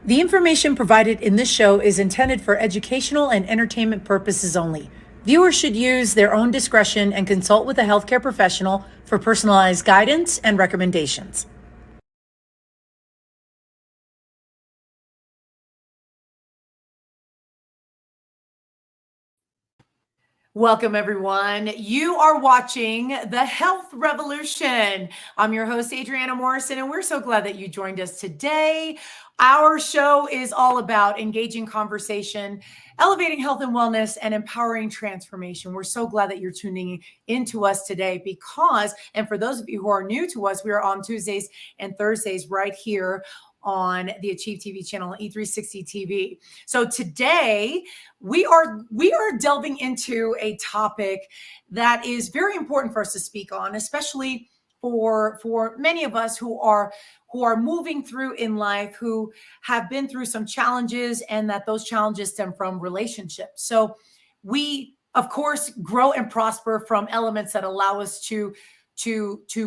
The information provided in this show is intended for educational and entertainment purposes only. Viewers should use their own discretion and consult with a healthcare professional for personalized guidance and recommendations. Welcome, everyone. You are watching The Health Revolution. I'm your host, Adriana Morrison, and we're so glad that you joined us today. Our show is all about engaging conversation, elevating health and wellness, and empowering transformation. We're so glad that you're tuning into us today because, and for those of you who are new to us, we are on Tuesdays and Thursdays right here on the Achieve TV channel, E360 TV. So today we are delving into a topic that is very important for us to speak on, especially for many of us who are moving through in life, who have been through some challenges, and that those challenges stem from relationships. So we, of course, grow and prosper from elements that allow us to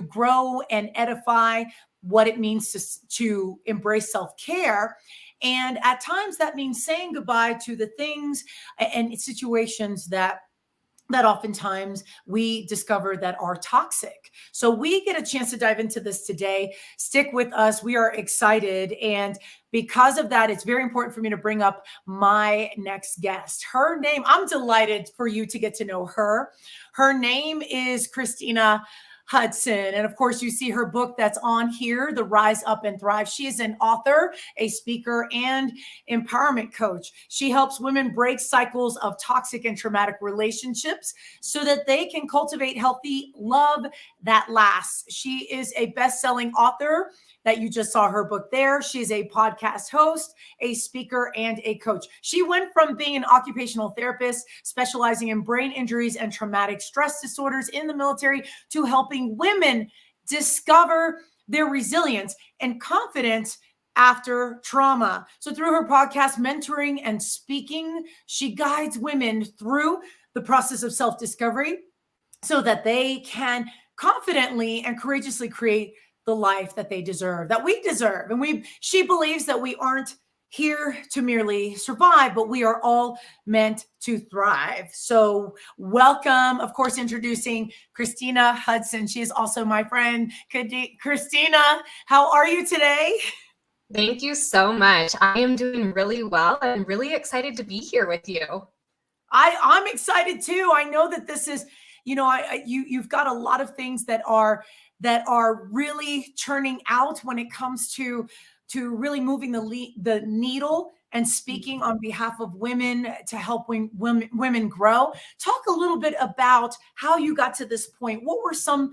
grow and edify what it means to embrace self-care. And at times that means saying goodbye to the things and situations that oftentimes we discover that are toxic. So we get a chance to dive into this today. Stick with us. We are excited. And because of that, it's very important for me to bring up my next guest. Her name, I'm delighted for you to get to know her. Her name is Kristina Hudson. And of course, you see her book that's on here, The Rise Up and Thrive. She is an author, a speaker, and empowerment coach. She helps women break cycles of toxic and traumatic relationships so that they can cultivate healthy love that lasts. She is a best-selling author that you just saw her book there. She is a podcast host, a speaker, and a coach. She went from being an occupational therapist specializing in brain injuries and traumatic stress disorders in the military to helping women discover their resilience and confidence after trauma. So through her podcast, mentoring and speaking, she guides women through the process of self-discovery so that they can confidently and courageously create the life that they deserve, that we deserve. And she believes that we aren't here to merely survive, but we are all meant to thrive. So welcome, of course, introducing Kristina Hudson. She is also my friend. Kristina, how are you today? Thank you so much. I am doing really well. I'm really excited to be here with you. I'm excited too. I know that this is, you've got a lot of things that are really churning out when it comes to really moving the needle and speaking on behalf of women to help women grow. Talk a little bit about how you got to this point. What were some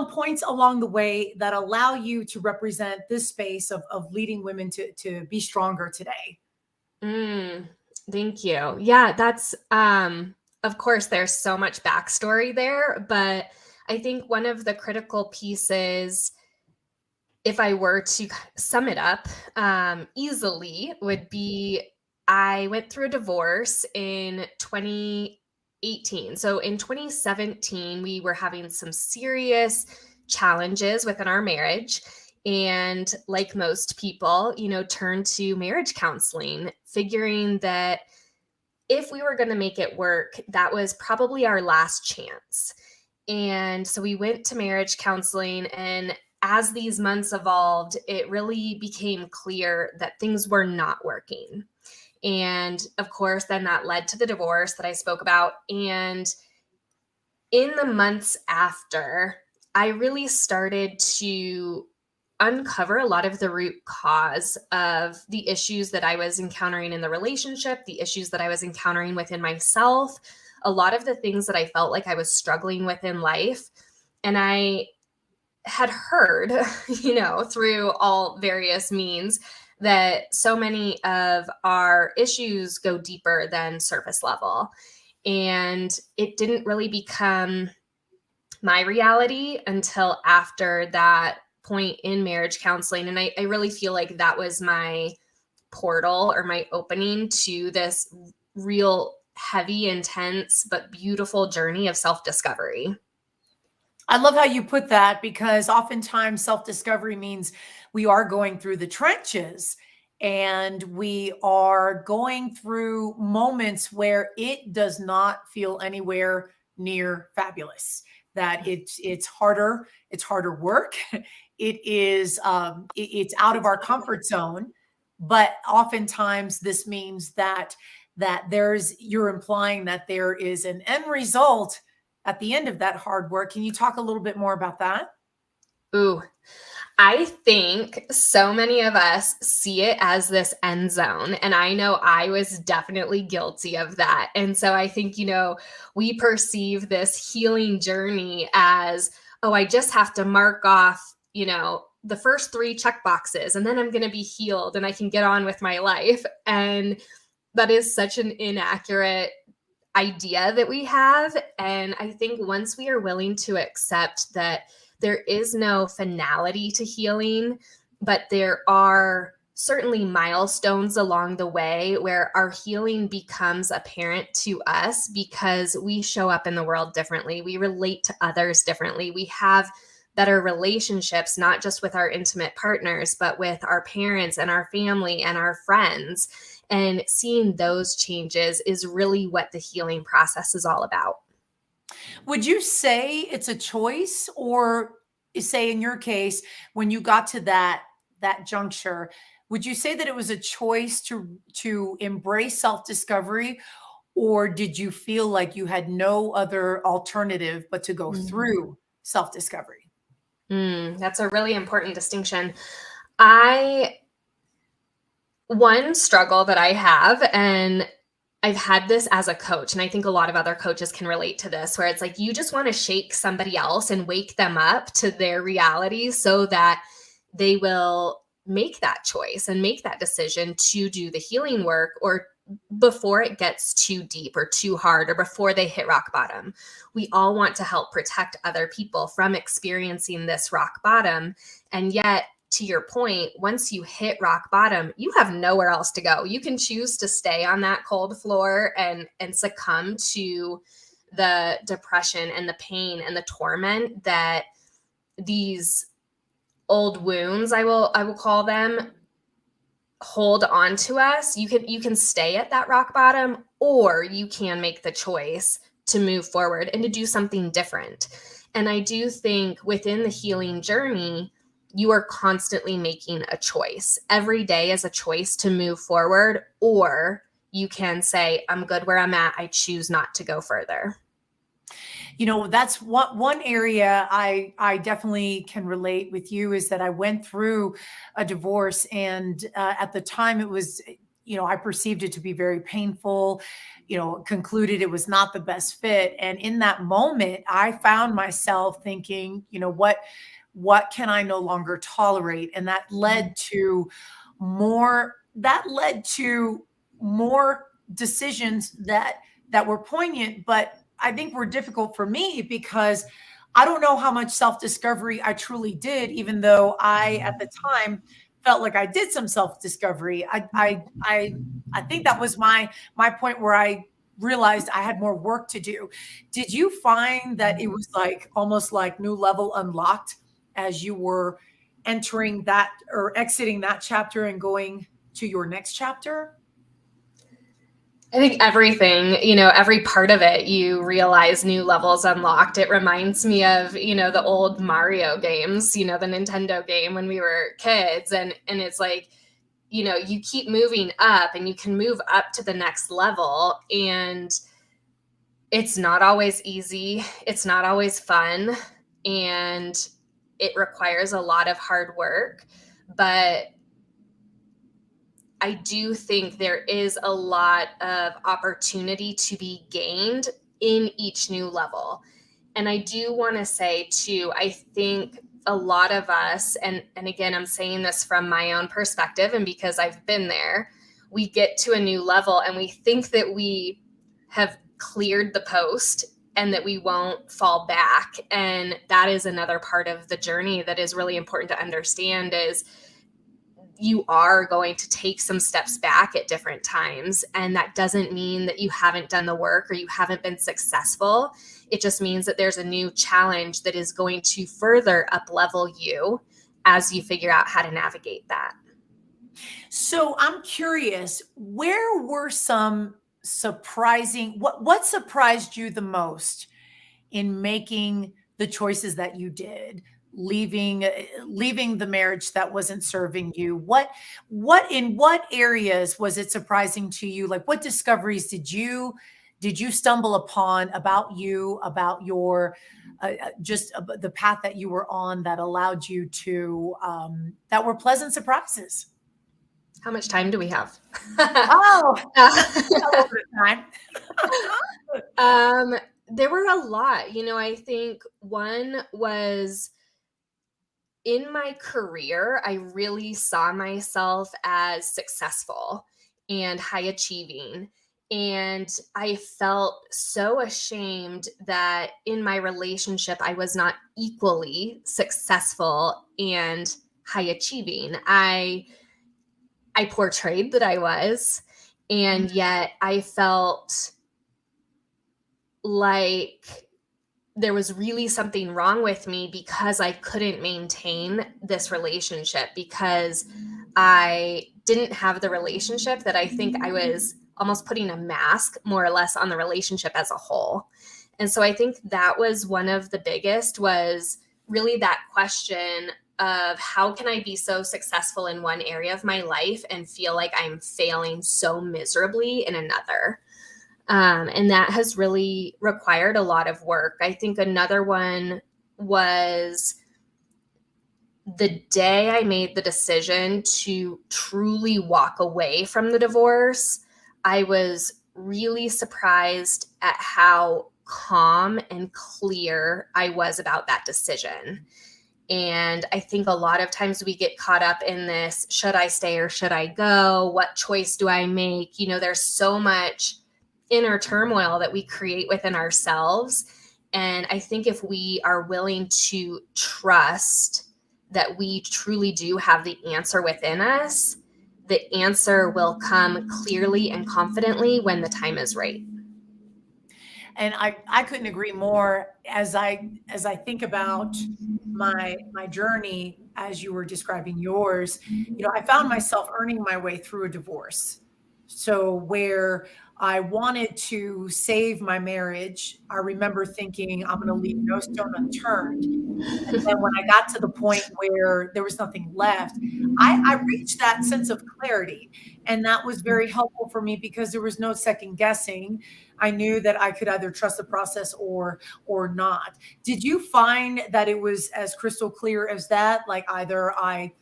points along the way that allow you to represent this space of leading women to be stronger today? Thank you. Yeah, that's, of course, there's so much backstory there, but I think one of the critical pieces, if I were to sum it up easily, would be I went through a divorce in 2018. So in 2017, we were having some serious challenges within our marriage. And like most people, turned to marriage counseling, figuring that if we were going to make it work, that was probably our last chance. And so we went to marriage counseling, and as these months evolved, it really became clear that things were not working. And of course, then that led to the divorce that I spoke about. And in the months after, I really started to uncover a lot of the root cause of the issues that I was encountering in the relationship, the issues that I was encountering within myself, a lot of the things that I felt like I was struggling with in life. And I had heard, through all various means, that so many of our issues go deeper than surface level. And it didn't really become my reality until after that point in marriage counseling. And I really feel like that was my portal or my opening to this real heavy, intense, but beautiful journey of self-discovery. I love how you put that, because oftentimes self-discovery means we are going through the trenches and we are going through moments where it does not feel anywhere near fabulous, that it's harder work. It's out of our comfort zone, but oftentimes this means that you're implying that there is an end result at the end of that hard work. Can you talk a little bit more about that? Ooh, I think so many of us see it as this end zone. And I know I was definitely guilty of that. And so I think, we perceive this healing journey as, oh, I just have to mark off, the first 3 check boxes, and then I'm going to be healed and I can get on with my life. And that is such an inaccurate idea that we have. And I think once we are willing to accept that there is no finality to healing, but there are certainly milestones along the way where our healing becomes apparent to us because we show up in the world differently. We relate to others differently. We have better relationships, not just with our intimate partners, but with our parents and our family and our friends. And seeing those changes is really what the healing process is all about. Would you say it's a choice, or say in your case, when you got to that juncture, would you say that it was a choice to embrace self-discovery, or did you feel like you had no other alternative but to go through self-discovery? That's a really important distinction. One struggle that I have, and I've had this as a coach, and I think a lot of other coaches can relate to this, where it's like you just want to shake somebody else and wake them up to their reality so that they will make that choice and make that decision to do the healing work, or before it gets too deep or too hard, or before they hit rock bottom. We all want to help protect other people from experiencing this rock bottom. And yet, to your point, once you hit rock bottom, you have nowhere else to go. You can choose to stay on that cold floor and succumb to the depression and the pain and the torment that these old wounds, I will call them, hold on to us. You can stay at that rock bottom, or you can make the choice to move forward and to do something different. And I do think within the healing journey, you are constantly making a choice. Every day is a choice to move forward, or you can say, I'm good where I'm at. I choose not to go further. That's one area I definitely can relate with you, is that I went through a divorce, and at the time it was, I perceived it to be very painful, concluded it was not the best fit. And in that moment, I found myself thinking, what can I no longer tolerate? And that led to more decisions that were poignant, but I think were difficult for me, because I don't know how much self-discovery I truly did, even though I, at the time, felt like I did some self-discovery. I think that was my point where I realized I had more work to do. Did you find that it was like almost like new level unlocked as you were entering that or exiting that chapter and going to your next chapter? I think everything, every part of it, you realize new levels unlocked. It reminds me of, the old Mario games, the Nintendo game when we were kids. And it's like, you keep moving up and you can move up to the next level. And it's not always easy. It's not always fun. And it requires a lot of hard work. But I do think there is a lot of opportunity to be gained in each new level. And I do want to say too, I think a lot of us, and again, I'm saying this from my own perspective and because I've been there, we get to a new level and we think that we have cleared the post and that we won't fall back. And that is another part of the journey that is really important to understand, is you are going to take some steps back at different times. And that doesn't mean that you haven't done the work or you haven't been successful. It just means that there's a new challenge that is going to further up-level you as you figure out how to navigate that. So I'm curious, where were some surprising, what surprised you the most in making the choices that you did, leaving the marriage that wasn't serving you? What areas was it surprising to you? Like, what discoveries did you stumble upon about you, about your just the path that you were on, that allowed you to that were pleasant surprises? How much time do we have? Oh, Uh, a little bit of time. um, there were a lot. I think one was in my career, I really saw myself as successful and high achieving. And I felt so ashamed that in my relationship, I was not equally successful and high achieving. I portrayed that I was, and yet I felt like there was really something wrong with me because I couldn't maintain this relationship, because I didn't have the relationship, that I think I was almost putting a mask more or less on the relationship as a whole. And so I think that was one of the biggest, was really that question of how can I be so successful in one area of my life and feel like I'm failing so miserably in another. And that has really required a lot of work. I think another one was the day I made the decision to truly walk away from the divorce. I was really surprised at how calm and clear I was about that decision. And I think a lot of times we get caught up in this, should I stay or should I go? What choice do I make? There's so much inner turmoil that we create within ourselves. And I think if we are willing to trust that we truly do have the answer within us, the answer will come clearly and confidently when the time is right. And I couldn't agree more. As I think about my journey, as you were describing yours, I found myself earning my way through a divorce. So where I wanted to save my marriage, I remember thinking, I'm going to leave no stone unturned. And then when I got to the point where there was nothing left, I reached that sense of clarity. And that was very helpful for me because there was no second guessing. I knew that I could either trust the process or not. Did you find that it was as crystal clear as that? Like, either I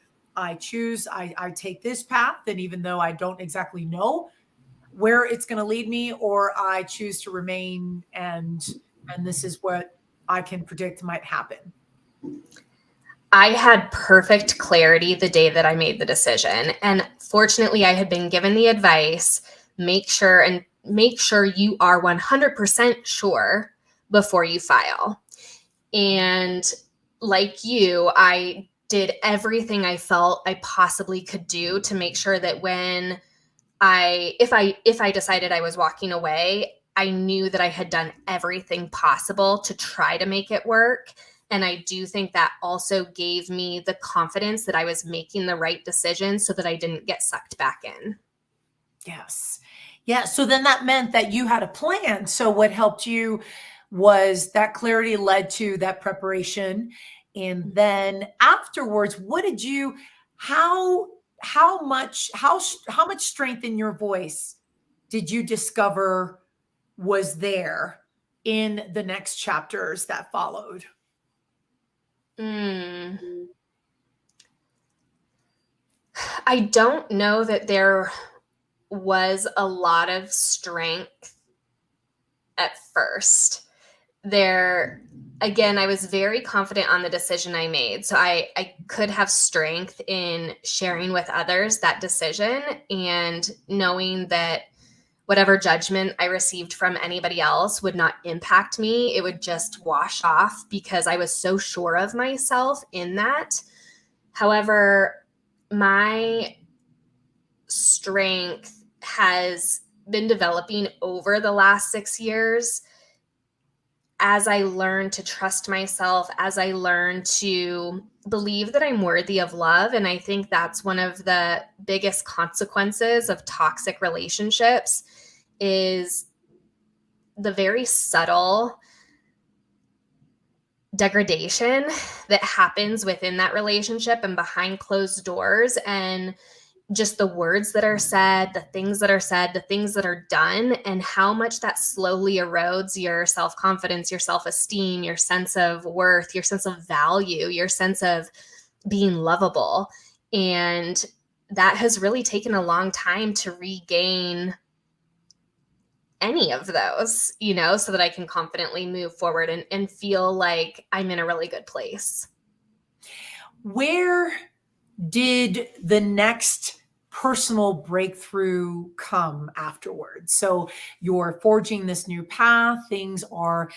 choose, I take this path, and even though I don't exactly know where it's going to lead me, or I choose to remain, and this is what I can predict might happen. I had perfect clarity the day that I made the decision. And fortunately, I had been given the advice, make sure you are 100% sure before you file. And like you, I did everything I felt I possibly could do to make sure that when if I decided I was walking away, I knew that I had done everything possible to try to make it work. And I do think that also gave me the confidence that I was making the right decision so that I didn't get sucked back in. Yes. Yeah. So then that meant that you had a plan. So what helped you was that clarity led to that preparation. And then afterwards, how, how much strength in your voice did you discover was there in the next chapters that followed? Mm. I don't know that there was a lot of strength at first. Again, I was very confident on the decision I made. So I could have strength in sharing with others that decision, and knowing that whatever judgment I received from anybody else would not impact me. It would just wash off because I was so sure of myself in that. However, my strength has been developing over the last 6 years as I learn to trust myself, as I learn to believe that I'm worthy of love, and I think that's one of the biggest consequences of toxic relationships, is the very subtle degradation that happens within that relationship and behind closed doors, and just the words that are said, the things that are said, the things that are done, and how much that slowly erodes your self-confidence, your self-esteem, your sense of worth, your sense of value, your sense of being lovable. And that has really taken a long time to regain any of those, so that I can confidently move forward and feel like I'm in a really good place. Where did the next personal breakthrough come afterwards? So you're forging this new path. Things are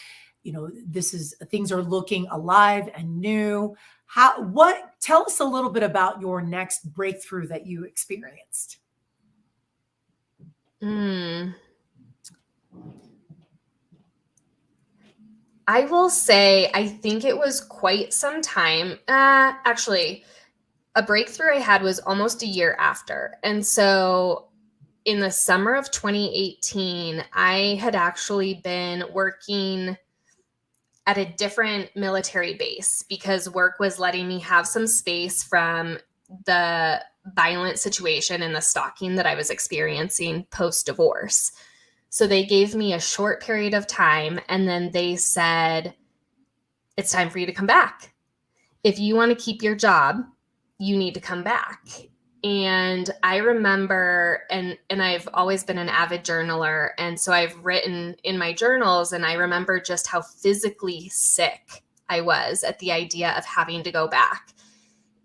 looking alive and new. Tell us a little bit about your next breakthrough that you experienced. I will say, I think it was quite some time. Actually, a breakthrough I had was almost a year after. And so in the summer of 2018, I had actually been working at a different military base because work was letting me have some space from the violent situation and the stalking that I was experiencing post-divorce. So they gave me a short period of time, and then they said, it's time for you to come back. If you want to keep your job, you need to come back. And I remember, and I've always been an avid journaler, and so I've written in my journals, and I remember just how physically sick I was at the idea of having to go back.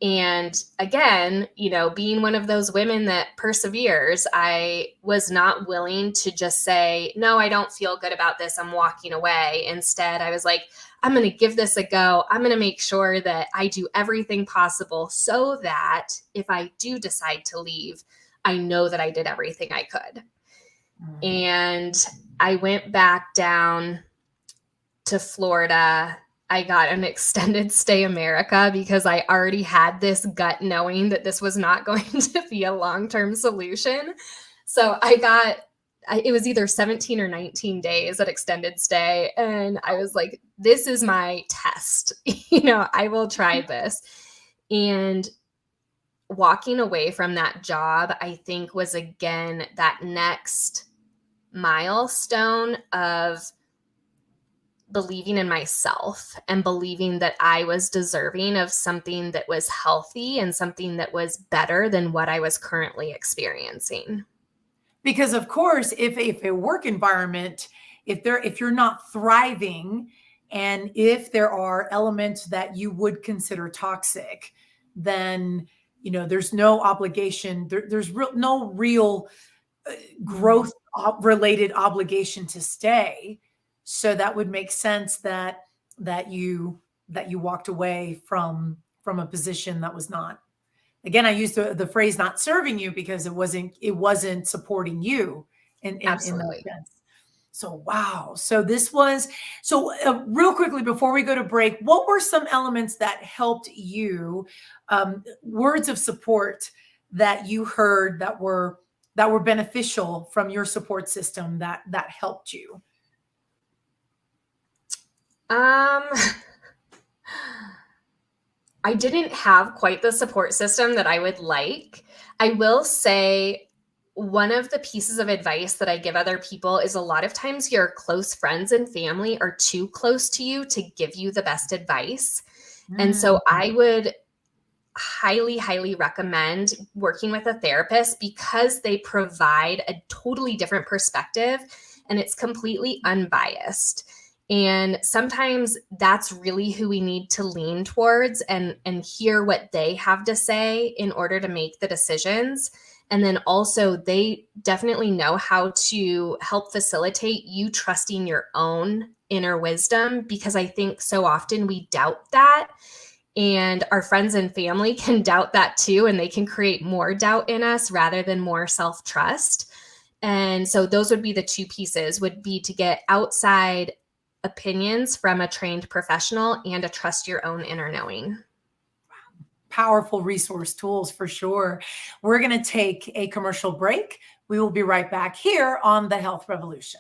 And again, being one of those women that perseveres, I was not willing to just say, no, I don't feel good about this, I'm walking away. Instead, I was like, I'm going to give this a go. I'm going to make sure that I do everything possible so that if I do decide to leave, I know that I did everything I could. And I went back down to Florida. I got an extended stay America because I already had this gut knowing that this was not going to be a long-term solution. So it was either 17 or 19 days at extended stay. And I was like, this is my test. I will try this. And walking away from that job, I think, was again that next milestone of believing in myself and believing that I was deserving of something that was healthy and something that was better than what I was currently experiencing. Because of course, if a work environment, if you're not thriving, and if there are elements that you would consider toxic, then there's no obligation. There's no real growth related obligation to stay. So that would make sense that you walked away from a position that was not. Again, I use the phrase "not serving you" because it wasn't supporting you in that sense. So wow. So real quickly before we go to break, what were some elements that helped you? Words of support that you heard that were beneficial from your support system that helped you. I didn't have quite the support system that I would like. I will say one of the pieces of advice that I give other people is a lot of times your close friends and family are too close to you to give you the best advice. And so I would highly, highly recommend working with a therapist because they provide a totally different perspective and it's completely unbiased. And sometimes that's really who we need to lean towards and hear what they have to say in order to make the decisions. And then also they definitely know how to help facilitate you trusting your own inner wisdom, because I think so often we doubt that. And our friends and family can doubt that too, and they can create more doubt in us rather than more self-trust. And so those would be the two pieces, would be to get outside opinions from a trained professional and a trust your own inner knowing. Powerful resource tools for sure. We're going to take a commercial break. We will be right back here on The Health Revolution.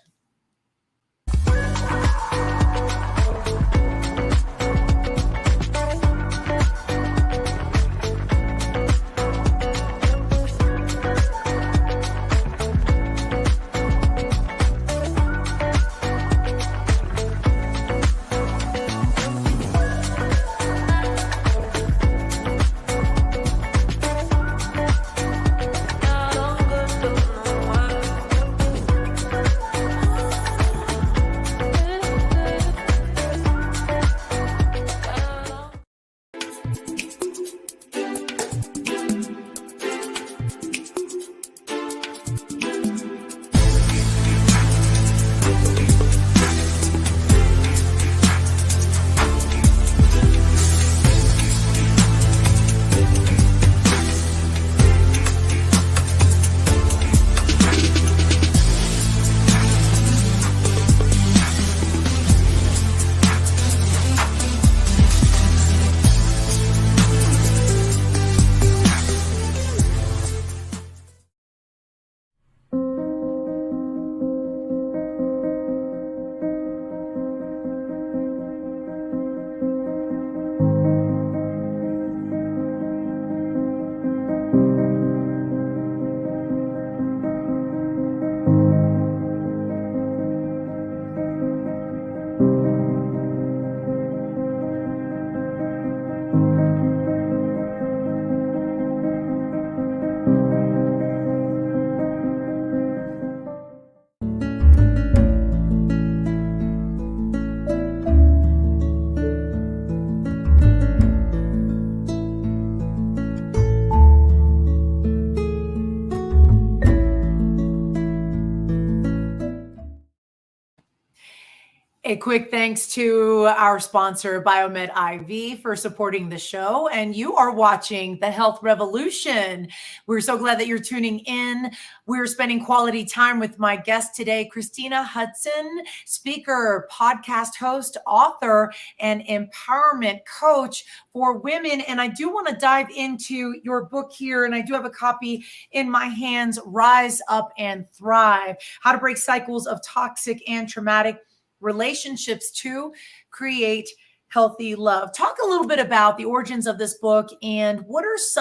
A quick thanks to our sponsor, Biomed IV, for supporting the show. And you are watching The Health Revolution. We're so glad that you're tuning in. We're spending quality time with my guest today, Kristina Hudson, speaker, podcast host, author, and empowerment coach for women. And I do want to dive into your book here, and I do have a copy in my hands, Rise Up and Thrive: How to Break Cycles of Toxic and Traumatic Relationships to Create Healthy Love. Talk a little bit about the origins of this book, and what's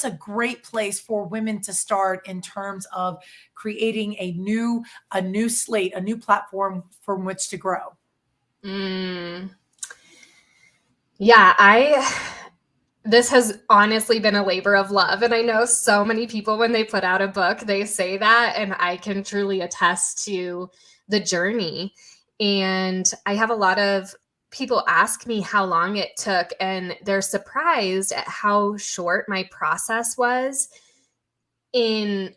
a great place for women to start in terms of creating a new slate, a new platform from which to grow. This has honestly been a labor of love. And I know so many people, when they put out a book, they say that, and I can truly attest to the journey. And I have a lot of people ask me how long it took, and they're surprised at how short my process was in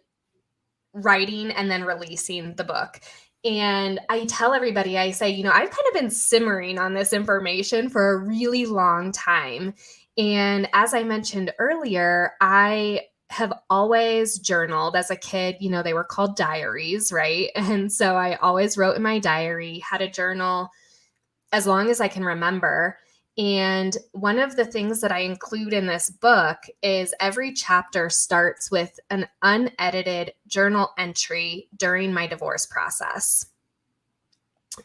writing and then releasing the book. And I tell everybody, I say, I've kind of been simmering on this information for a really long time. And as I mentioned earlier, I have always journaled as a kid. They were called diaries, right? And so I always wrote in my diary, had a journal as long as I can remember. And one of the things that I include in this book is every chapter starts with an unedited journal entry during my divorce process.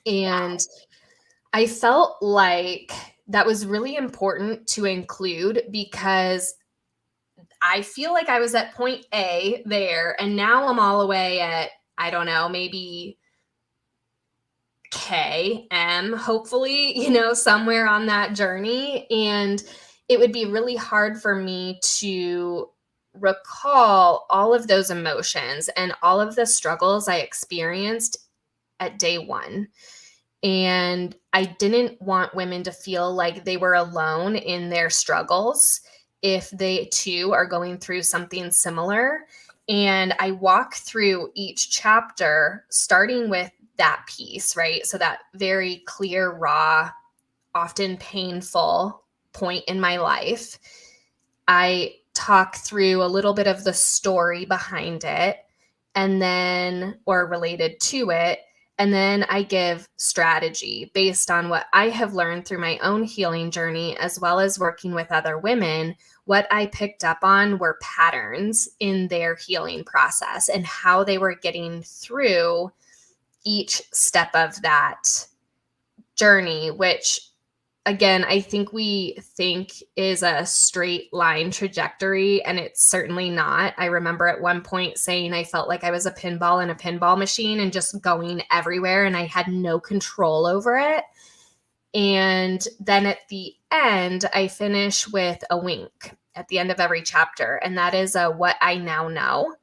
And I felt like that was really important to include, because I feel like I was at point A there, and now I'm all the way at, I don't know, maybe KM, hopefully, somewhere on that journey. And it would be really hard for me to recall all of those emotions and all of the struggles I experienced at day one. And I didn't want women to feel like they were alone in their struggles if they too are going through something similar. And I walk through each chapter, starting with that piece, right? So that very clear, raw, often painful point in my life. I talk through a little bit of the story behind it, and then, or related to it. And then I give strategy based on what I have learned through my own healing journey, as well as working with other women. What I picked up on were patterns in their healing process and how they were getting through each step of that journey, which again, I think we think is a straight line trajectory, and it's certainly not. I remember at one point saying I felt like I was a pinball in a pinball machine and just going everywhere, and I had no control over it. And then at the end, I finish with a wink at the end of every chapter, and that is a what I now know.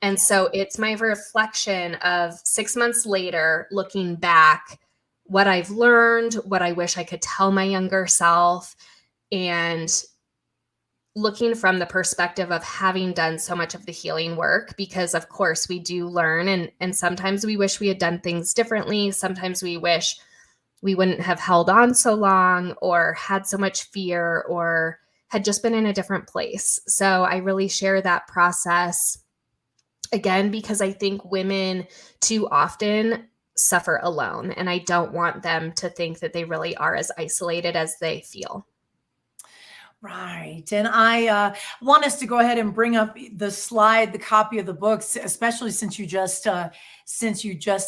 And so it's my reflection of 6 months later, looking back, what I've learned, what I wish I could tell my younger self, and looking from the perspective of having done so much of the healing work, because of course we do learn, and sometimes we wish we had done things differently. Sometimes we wish we wouldn't have held on so long or had so much fear or had just been in a different place. So I really share that process again, because I think women too often suffer alone, and I don't want them to think that they really are as isolated as they feel. Right. And I want us to go ahead and bring up the slide, the copy of the books, especially since you just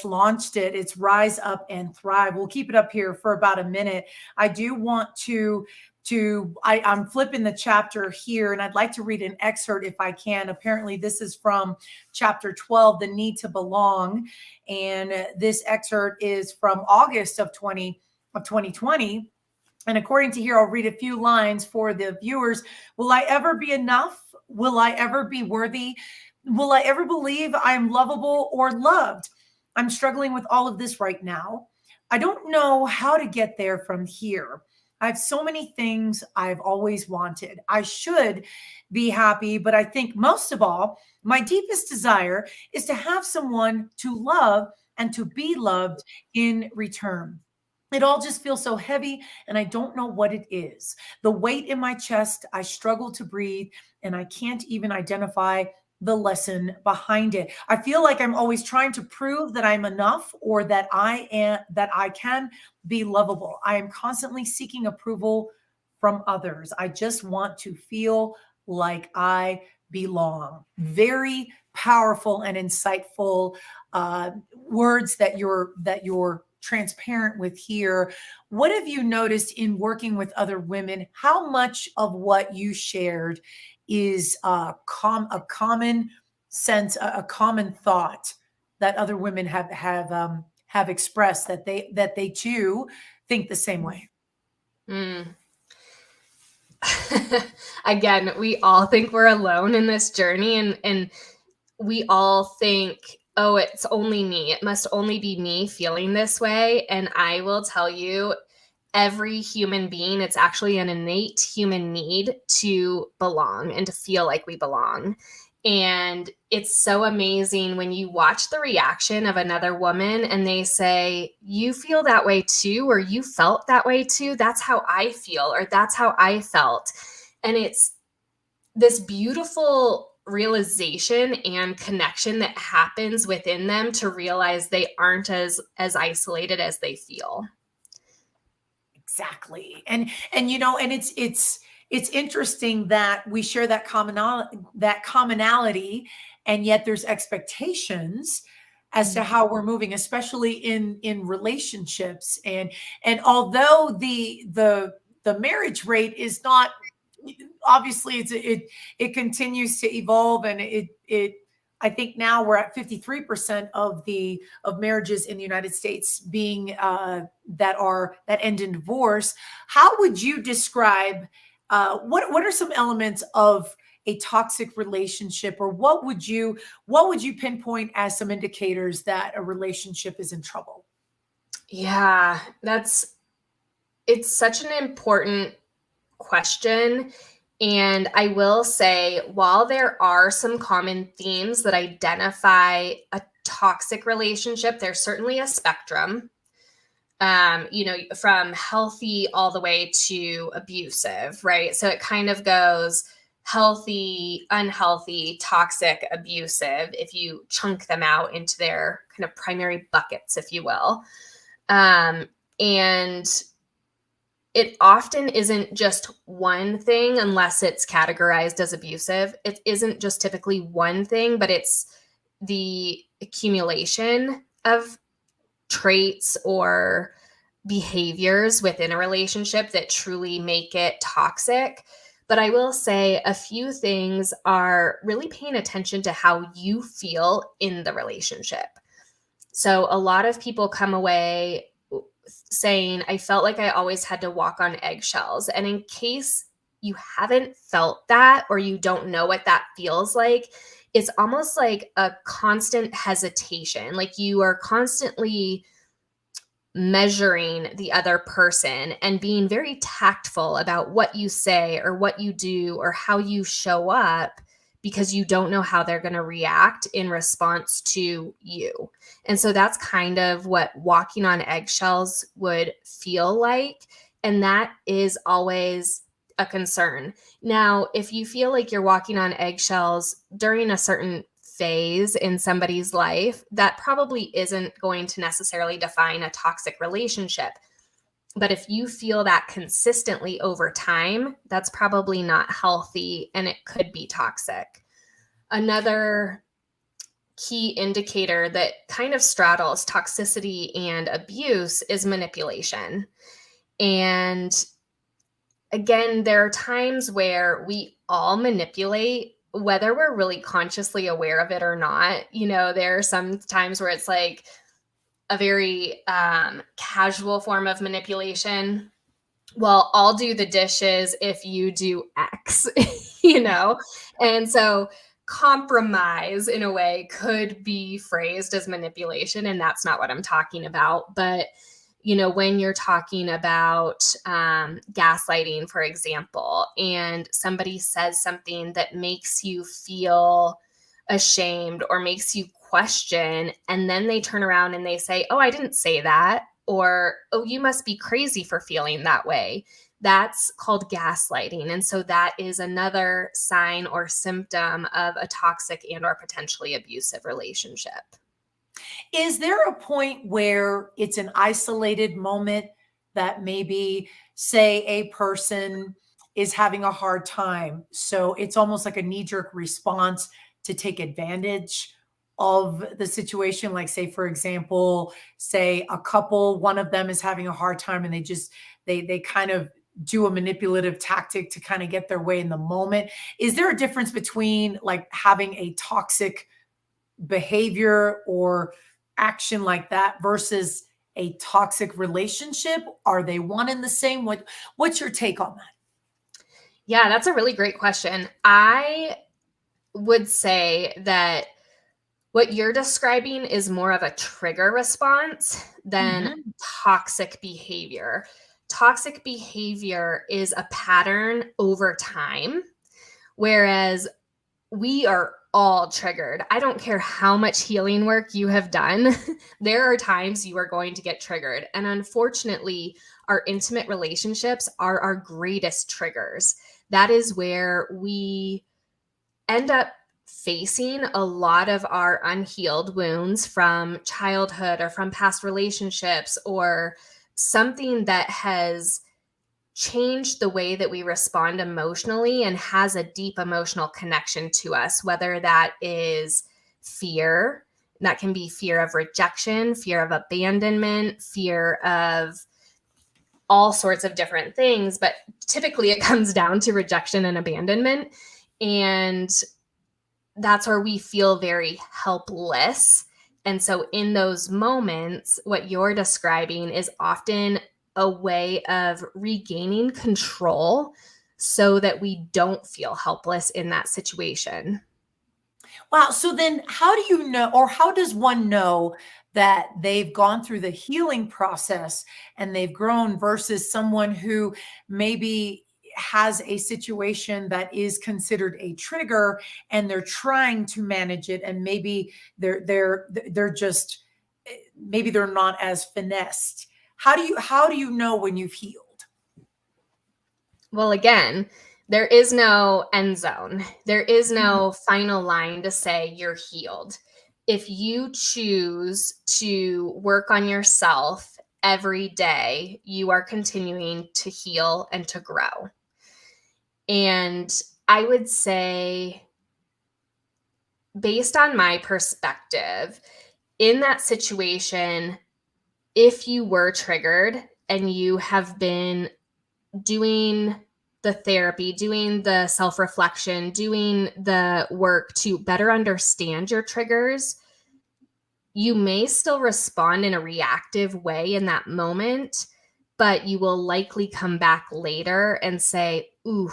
launched it. It's Rise Up and Thrive. We'll keep it up here for about a minute. I do want I'm flipping the chapter here, and I'd like to read an excerpt if I can. Apparently, this is from chapter 12, The Need to Belong. And this excerpt is from August of 2020. And according to here, I'll read a few lines for the viewers. Will I ever be enough? Will I ever be worthy? Will I ever believe I'm lovable or loved? I'm struggling with all of this right now. I don't know how to get there from here. I have so many things I've always wanted. I should be happy, but I think most of all, my deepest desire is to have someone to love and to be loved in return. It all just feels so heavy, and I don't know what it is. The weight in my chest, I struggle to breathe, and I can't even identify the lesson behind it. I feel like I'm always trying to prove that I'm enough or that I can be lovable. I am constantly seeking approval from others. I just want to feel like I belong. Very powerful and insightful words that you're transparent with here. What have you noticed in working with other women? How much of what you shared is a common sense, a common thought that other women have expressed that they too think the same way? Mm. Again, we all think we're alone in this journey, and we all think, oh, it's only me. It must only be me feeling this way. And I will tell you, every human being, it's actually an innate human need to belong and to feel like we belong. And it's so amazing when you watch the reaction of another woman and they say, you feel that way too, or you felt that way too. That's how I feel, or that's how I felt. And it's this beautiful realization and connection that happens within them to realize they aren't as isolated as they feel. Exactly. And it's interesting that we share that commonality, and yet there's expectations as to how we're moving, especially in relationships. And although the marriage rate is not, obviously it continues to evolve, and I think now we're at 53% of marriages in the United States being that end in divorce. How would you describe what are some elements of a toxic relationship, or what would you pinpoint as some indicators that a relationship is in trouble? Yeah, it's such an important question. And I will say, while there are some common themes that identify a toxic relationship, there's certainly a spectrum, from healthy all the way to abusive, right? So it kind of goes healthy, unhealthy, toxic, abusive, if you chunk them out into their kind of primary buckets, if you will. And it often isn't just one thing unless it's categorized as abusive. It isn't just typically one thing, but it's the accumulation of traits or behaviors within a relationship that truly make it toxic. But I will say a few things are really paying attention to how you feel in the relationship. So a lot of people come away saying, I felt like I always had to walk on eggshells. And in case you haven't felt that or you don't know what that feels like, it's almost like a constant hesitation. Like you are constantly measuring the other person and being very tactful about what you say or what you do or how you show up because you don't know how they're going to react in response to you. And so that's kind of what walking on eggshells would feel like. And that is always a concern. Now, if you feel like you're walking on eggshells during a certain phase in somebody's life, that probably isn't going to necessarily define a toxic relationship. But if you feel that consistently over time, that's probably not healthy and it could be toxic. Another key indicator that kind of straddles toxicity and abuse is manipulation. And again, there are times where we all manipulate, whether we're really consciously aware of it or not. You know, there are some times where it's like a very casual form of manipulation. Well, I'll do the dishes if you do X, you know? And so compromise in a way could be phrased as manipulation, and that's not what I'm talking about. But you know, when you're talking about gaslighting, for example, and somebody says something that makes you feel ashamed or makes you question, and then they turn around and they say, oh, I didn't say that, or, oh, you must be crazy for feeling that way. That's called gaslighting. And so that is another sign or symptom of a toxic and or potentially abusive relationship. Is there a point where it's an isolated moment that maybe, say, a person is having a hard time? So it's almost like a knee jerk response to take advantage of the situation. Like, say, for example, say a couple, one of them is having a hard time and they kind of do a manipulative tactic to kind of get their way in the moment. Is there a difference between like having a toxic behavior or action like that versus a toxic relationship? Are they one and the same? What's your take on that? Yeah, that's a really great question. I would say that what you're describing is more of a trigger response than toxic behavior. Toxic behavior is a pattern over time, whereas we are all triggered. I don't care how much healing work you have done. There are times you are going to get triggered. And unfortunately, our intimate relationships are our greatest triggers. That is where we end up facing a lot of our unhealed wounds from childhood or from past relationships or something that has changed the way that we respond emotionally and has a deep emotional connection to us, whether that is fear, that can be fear of rejection, fear of abandonment, fear of all sorts of different things. But typically it comes down to rejection and abandonment. And that's where we feel very helpless. And so in those moments, what you're describing is often a way of regaining control so that we don't feel helpless in that situation. Wow. So then how do you know, or how does one know that they've gone through the healing process and they've grown versus someone who maybe has a situation that is considered a trigger and they're trying to manage it and maybe they're just maybe they're not as finessed. How do you know when you've healed? Well, again, There is no end zone. There is no final line to say you're healed. If you choose to work on yourself every day, you are continuing to heal and to grow. And I would say, based on my perspective, in that situation, if you were triggered and you have been doing the therapy, doing the self-reflection, doing the work to better understand your triggers, you may still respond in a reactive way in that moment, but you will likely come back later and say, ooh,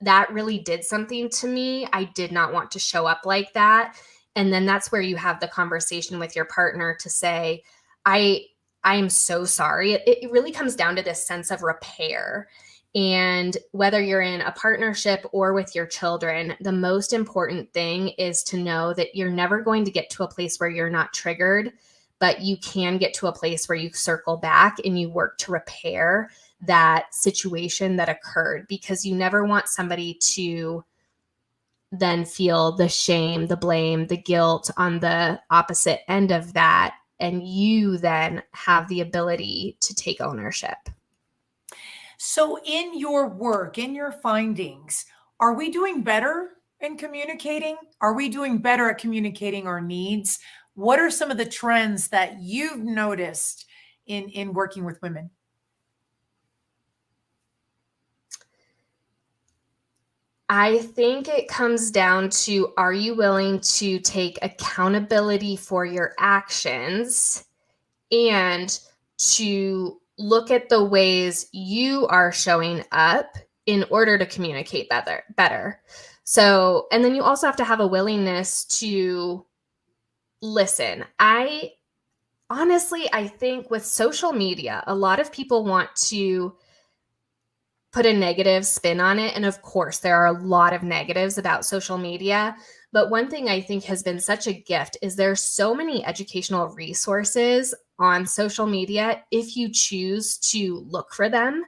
that really did something to me. I did not want to show up like that. And then that's where you have the conversation with your partner to say, I am so sorry. It really comes down to this sense of repair. And whether you're in a partnership or with your children, the most important thing is to know that you're never going to get to a place where you're not triggered, but you can get to a place where you circle back and you work to repair that situation that occurred, because you never want somebody to then feel the shame, the blame, the guilt on the opposite end of that. And you then have the ability to take ownership. So, in your work, in your findings, are we doing better in communicating? Are we doing better at communicating our needs? What are some of the trends that you've noticed in working with women? I think it comes down to, are you willing to take accountability for your actions and to look at the ways you are showing up in order to communicate better. So, and then you also have to have a willingness to listen. I think with social media, a lot of people want to put a negative spin on it. And of course, there are a lot of negatives about social media. But one thing I think has been such a gift is there's so many educational resources on social media if you choose to look for them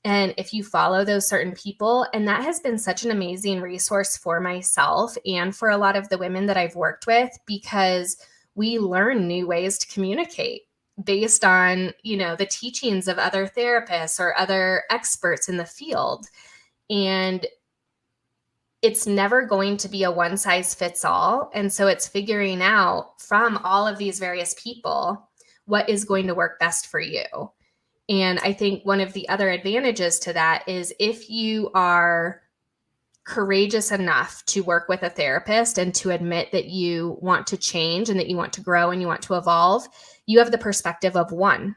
and if you follow those certain people. And that has been such an amazing resource for myself and for a lot of the women that I've worked with, because we learn new ways to communicate based on, the teachings of other therapists or other experts in the field. And it's never going to be a one size fits all. And so it's figuring out from all of these various people what is going to work best for you. And I think one of the other advantages to that is if you are courageous enough to work with a therapist and to admit that you want to change and that you want to grow and you want to evolve, you have the perspective of one.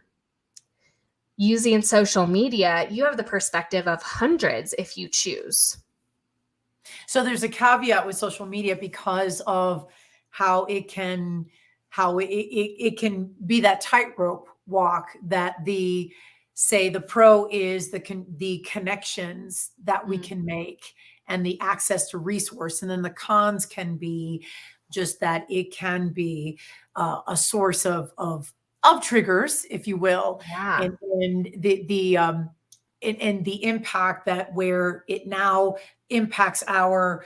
Using social media, you have the perspective of hundreds if you choose. So there's a caveat with social media because of how it can be that tightrope walk that the pro is the connections that we can make and the access to resource, and then the cons can be just that it can be a source of triggers, if you will, Yeah. and the impact that where it now impacts our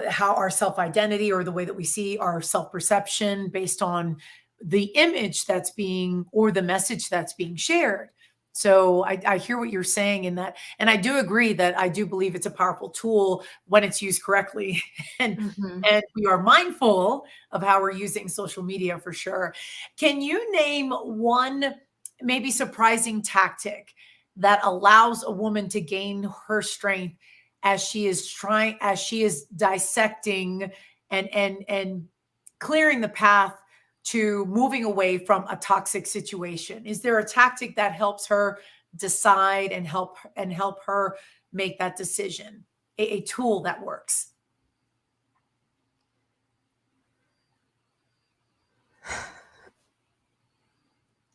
how our self-identity or the way that we see our self-perception based on the image that's being or the message that's being shared. So I hear what you're saying in that, and I do agree that I do believe it's a powerful tool when it's used correctly, and and we are mindful of how we're using social media for sure. Can you name one maybe surprising tactic that allows a woman to gain her strength as she is dissecting and clearing the path to moving away from a toxic situation? Is there a tactic that helps her decide and help her make that decision? A tool that works?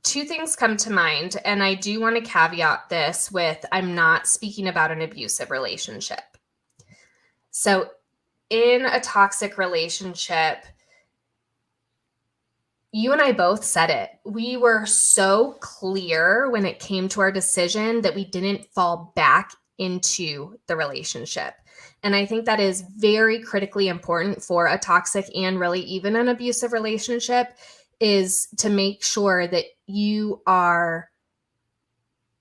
Two things come to mind, and I do want to caveat this with, I'm not speaking about an abusive relationship. So in a toxic relationship, you and I both said it. We were so clear when it came to our decision that we didn't fall back into the relationship. And I think that is very critically important for a toxic and really even an abusive relationship, is to make sure that you are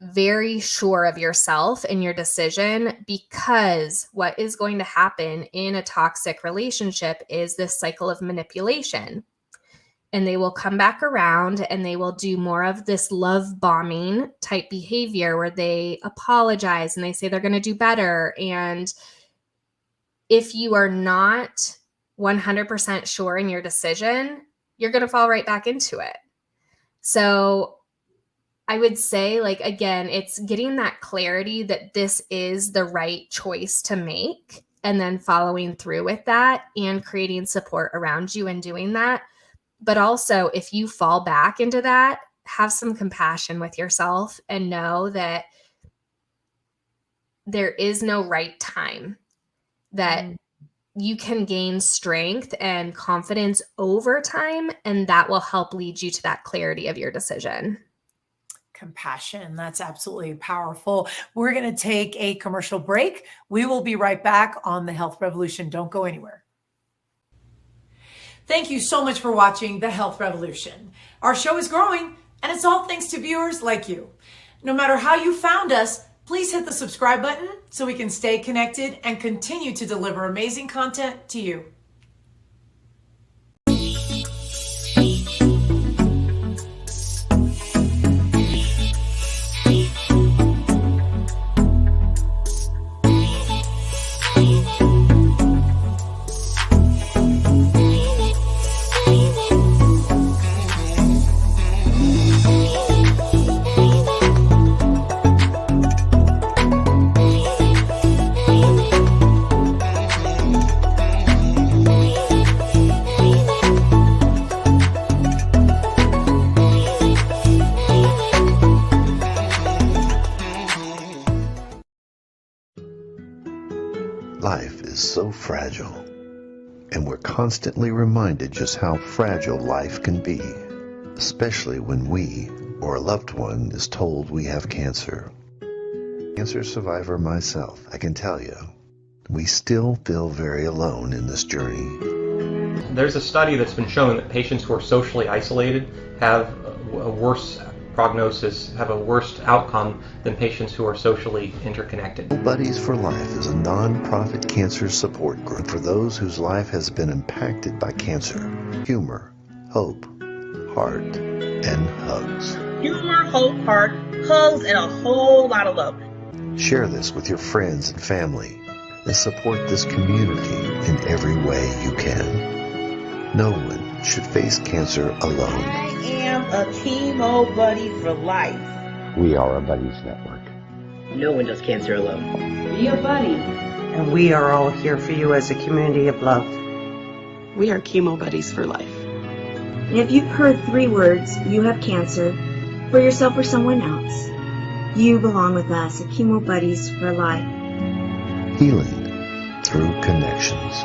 very sure of yourself and your decision, because what is going to happen in a toxic relationship is this cycle of manipulation. And they will come back around and they will do more of this love bombing type behavior where they apologize and they say they're going to do better. And if you are not 100% sure in your decision, you're going to fall right back into it. So I would say, like, again, it's getting that clarity that this is the right choice to make, and then following through with that and creating support around you and doing that. But also, if you fall back into that, have some compassion with yourself and know that there is no right time, that you can gain strength and confidence over time, and that will help lead you to that clarity of your decision. Compassion. That's absolutely powerful. We're going to take a commercial break. We will be right back on the Health Revolution. Don't go anywhere. Thank you so much for watching the Health Revolution. Our show is growing, and it's all thanks to viewers like you. No matter how you found us, please hit the subscribe button so we can stay connected and continue to deliver amazing content to you. Life is so fragile, and we're constantly reminded just how fragile life can be, especially when we or a loved one is told we have cancer. Cancer survivor myself, I can tell you, we still feel very alone in this journey. There's a study that's been showing that patients who are socially isolated have a worse prognosis, have a worse outcome than patients who are socially interconnected. Buddies for Life is a non-profit cancer support group for those whose life has been impacted by cancer. Humor, hope, heart, and hugs. Humor, hope, heart, hugs, and a whole lot of love. Share this with your friends and family and support this community in every way you can. No one should face cancer alone. I am a chemo buddy for life. We are a buddies network. No one does cancer alone. Be a buddy. And we are all here for you as a community of love. We are chemo buddies for life. And if you've heard 3 words, you have cancer, for yourself or someone else, you belong with us at Chemo Buddies for Life. Healing through connections.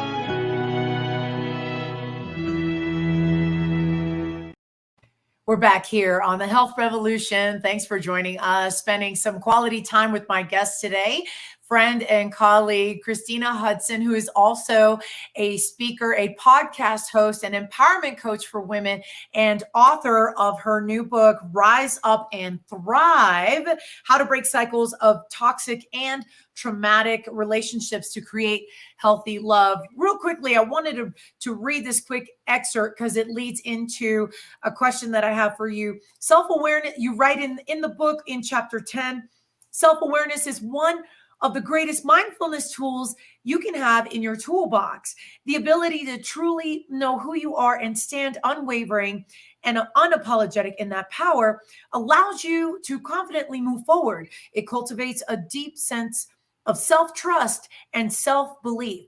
We're back here on the Health Revolution. Thanks for joining us, spending some quality time with my guest today, friend and colleague, Kristina Hudson, who is also a speaker, a podcast host, an empowerment coach for women, and author of her new book, Rise Up and Thrive: How to Break Cycles of Toxic and Traumatic Relationships to Create Healthy Love. Real quickly, I wanted to read this quick excerpt because it leads into a question that I have for you. Self-awareness, you write in the book in chapter 10, self-awareness is one of the greatest mindfulness tools you can have in your toolbox. The ability to truly know who you are and stand unwavering and unapologetic in that power allows you to confidently move forward. It cultivates a deep sense of self-trust and self-belief.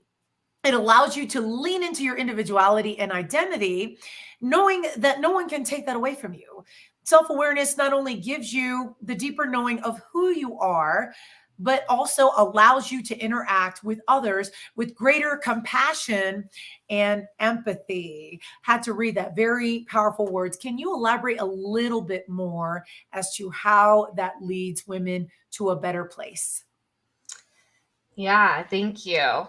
It allows you to lean into your individuality and identity, knowing that no one can take that away from you. Self-awareness not only gives you the deeper knowing of who you are, but also allows you to interact with others with greater compassion and empathy. Had to read that. Very powerful words. Can you elaborate a little bit more as to how that leads women to a better place? Yeah, thank you.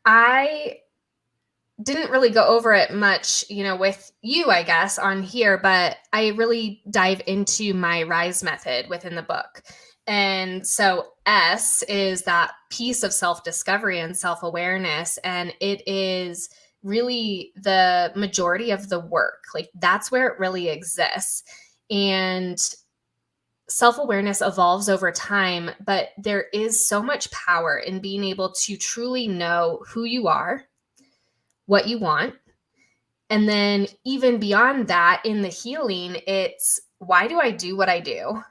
I didn't really go over it much, with you, I guess, on here, but I really dive into my RISE method within the book. And so S is that piece of self-discovery and self-awareness. And it is really the majority of the work. Like, that's where it really exists. And self-awareness evolves over time, but there is so much power in being able to truly know who you are, what you want. And then even beyond that, in the healing, it's why do I do what I do?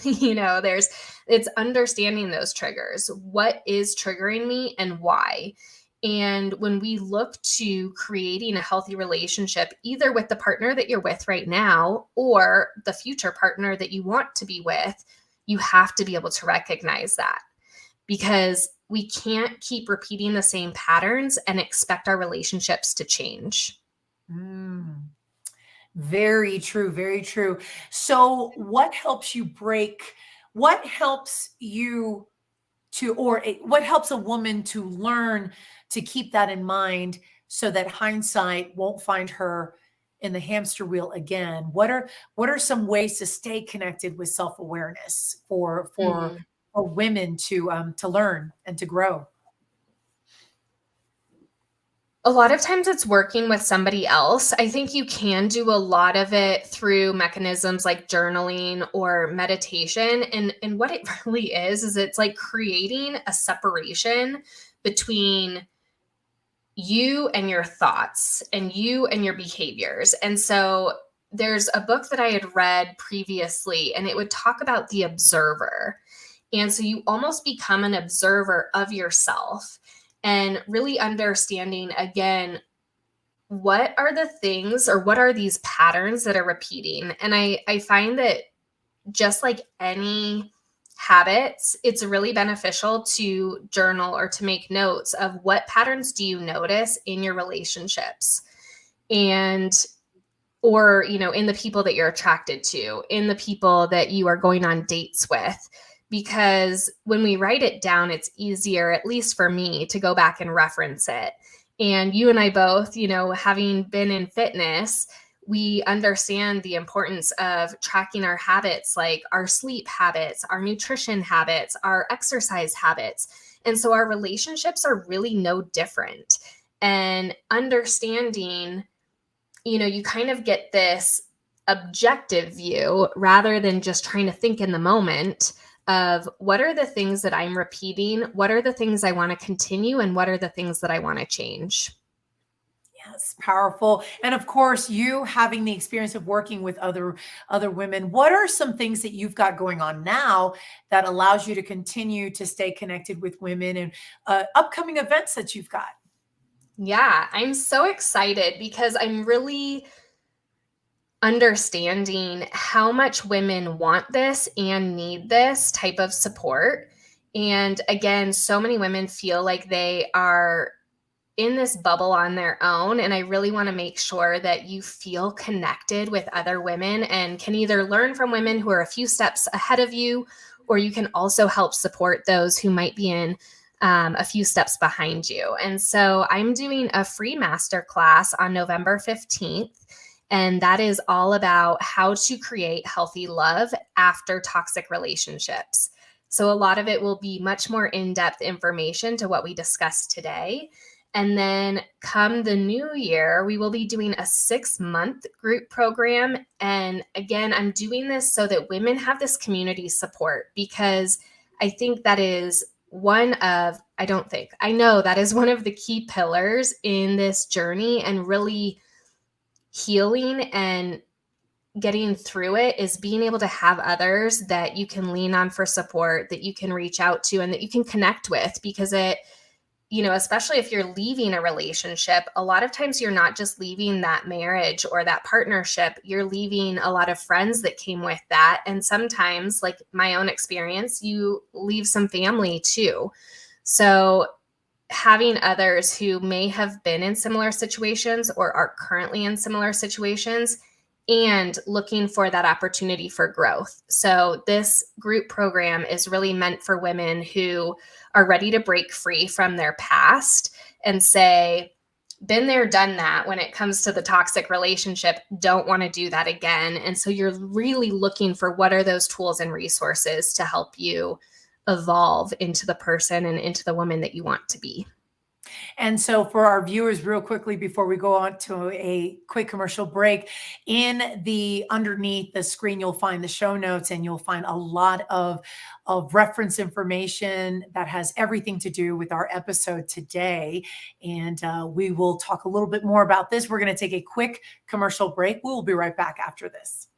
It's understanding those triggers. What is triggering me and why? And when we look to creating a healthy relationship, either with the partner that you're with right now or the future partner that you want to be with, you have to be able to recognize that, because we can't keep repeating the same patterns and expect our relationships to change. Very true. Very true. So what helps you what helps a woman to learn to keep that in mind so that hindsight won't find her in the hamster wheel again? What are some ways to stay connected with self-awareness for women to learn and to grow? A lot of times it's working with somebody else. I think you can do a lot of it through mechanisms like journaling or meditation. And what it really is it's like creating a separation between you and your thoughts and you and your behaviors. And so there's a book that I had read previously, and it would talk about the observer. And so you almost become an observer of yourself and really understanding, again, what are the things or what are these patterns that are repeating? And I find that just like any habits, it's really beneficial to journal or to make notes of what patterns do you notice in your relationships, or in the people that you're attracted to, in the people that you are going on dates with. Because when we write it down, it's easier, at least for me, to go back and reference it. And you and I both, having been in fitness, we understand the importance of tracking our habits, like our sleep habits, our nutrition habits, our exercise habits. And so our relationships are really no different. And understanding, you kind of get this objective view rather than just trying to think in the moment of what are the things that I'm repeating, what are the things I want to continue, and what are the things that I want to change. Yes, powerful. And of course, you having the experience of working with other women, what are some things that you've got going on now that allows you to continue to stay connected with women, and upcoming events that you've got? Yeah, I'm so excited because I'm really understanding how much women want this and need this type of support. And again, so many women feel like they are in this bubble on their own. And I really want to make sure that you feel connected with other women and can either learn from women who are a few steps ahead of you, or you can also help support those who might be in a few steps behind you. And so I'm doing a free masterclass on November 15th. And that is all about how to create healthy love after toxic relationships. So a lot of it will be much more in-depth information to what we discussed today. And then come the new year, we will be doing a 6-month group program. And again, I'm doing this so that women have this community support, because I think that is I know that is one of the key pillars in this journey, and really healing and getting through it is being able to have others that you can lean on for support, that you can reach out to, and that you can connect with. Because it, especially if you're leaving a relationship, a lot of times you're not just leaving that marriage or that partnership, you're leaving a lot of friends that came with that. And sometimes, like my own experience, you leave some family too. So having others who may have been in similar situations or are currently in similar situations and looking for that opportunity for growth. So this group program is really meant for women who are ready to break free from their past and say, been there, done that when it comes to the toxic relationship, don't want to do that again. And so you're really looking for what are those tools and resources to help you evolve into the person and into the woman that you want to be. And so for our viewers, real quickly, before we go on to a quick commercial break, underneath the screen, you'll find the show notes, and you'll find a lot of reference information that has everything to do with our episode today. And we will talk a little bit more about this. We're going to take a quick commercial break. We will be right back after this.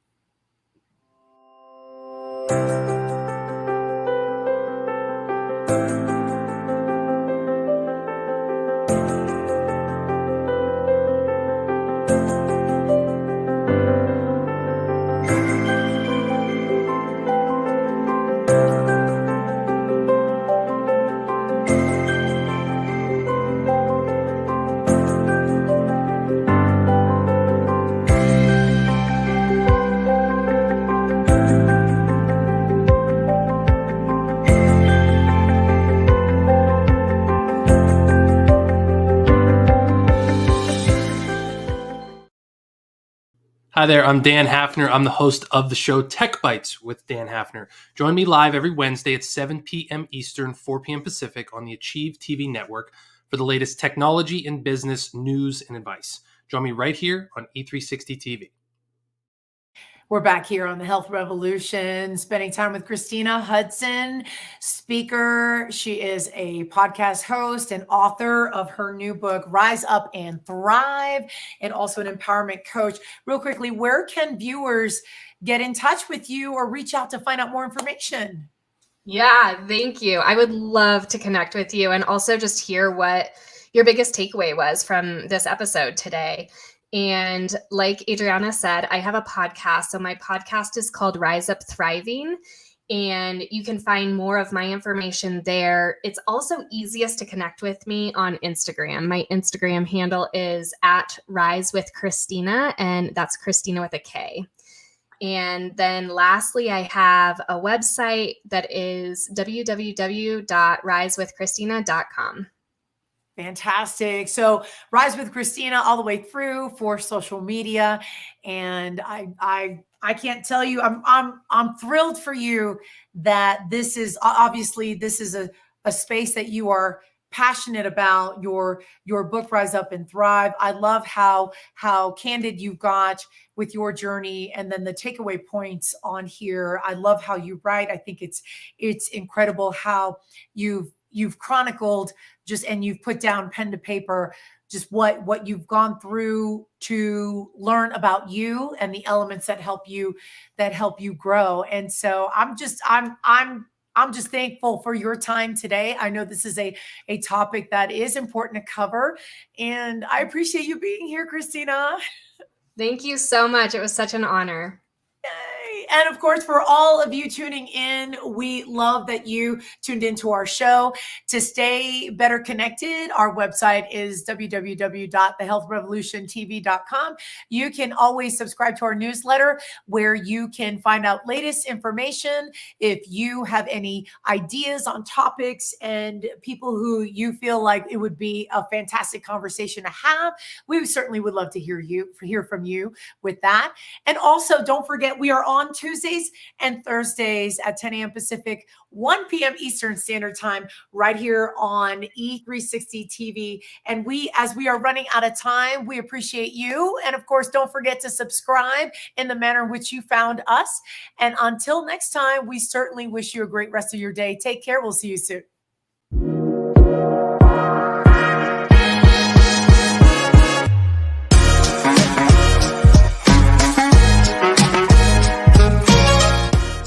Hi there, I'm Dan Hafner. I'm the host of the show Tech Bites with Dan Hafner. Join me live every Wednesday at 7 p.m. Eastern, 4 p.m. Pacific on the Achieve TV network for the latest technology and business news and advice. Join me right here on E360 TV. We're back here on the Health Revolution, spending time with Kristina Hudson, speaker. She is a podcast host and author of her new book, Rise Up and Thrive, and also an empowerment coach. Real quickly, where can viewers get in touch with you or reach out to find out more information? Yeah, thank you. I would love to connect with you and also just hear what your biggest takeaway was from this episode today. And like Adriana said, I have a podcast. So my podcast is called Rise Up Thriving, and you can find more of my information there. It's also easiest to connect with me on Instagram. My Instagram handle is at Rise with Kristina, and that's Kristina with a K. And then lastly, I have a website that is www.risewithkristina.com. Fantastic. So Rise with Kristina all the way through for social media. And I can't tell you, I'm thrilled for you that this is a space that you are passionate about. Your book, Rise Up and Thrive. I love how candid you got with your journey, and then the takeaway points on here. I love how you write. I think it's incredible how you've chronicled and you've put down pen to paper just what you've gone through to learn about you and the elements that help you grow. And so I'm just thankful for your time today. I know this is a topic that is important to cover, and I appreciate you being here, Kristina. Thank you so much. It was such an honor. And of course, for all of you tuning in, we love that you tuned into our show. To stay better connected, our website is www.thehealthrevolutiontv.com. You can always subscribe to our newsletter where you can find out latest information. If you have any ideas on topics and people who you feel like it would be a fantastic conversation to have, we certainly would love to hear from you with that. And also, don't forget, we are on Tuesdays and Thursdays at 10 a.m. Pacific, 1 p.m. Eastern Standard Time, right here on E360 TV. And as we are running out of time, we appreciate you. And of course, don't forget to subscribe in the manner in which you found us. And until next time, we certainly wish you a great rest of your day. Take care. We'll see you soon.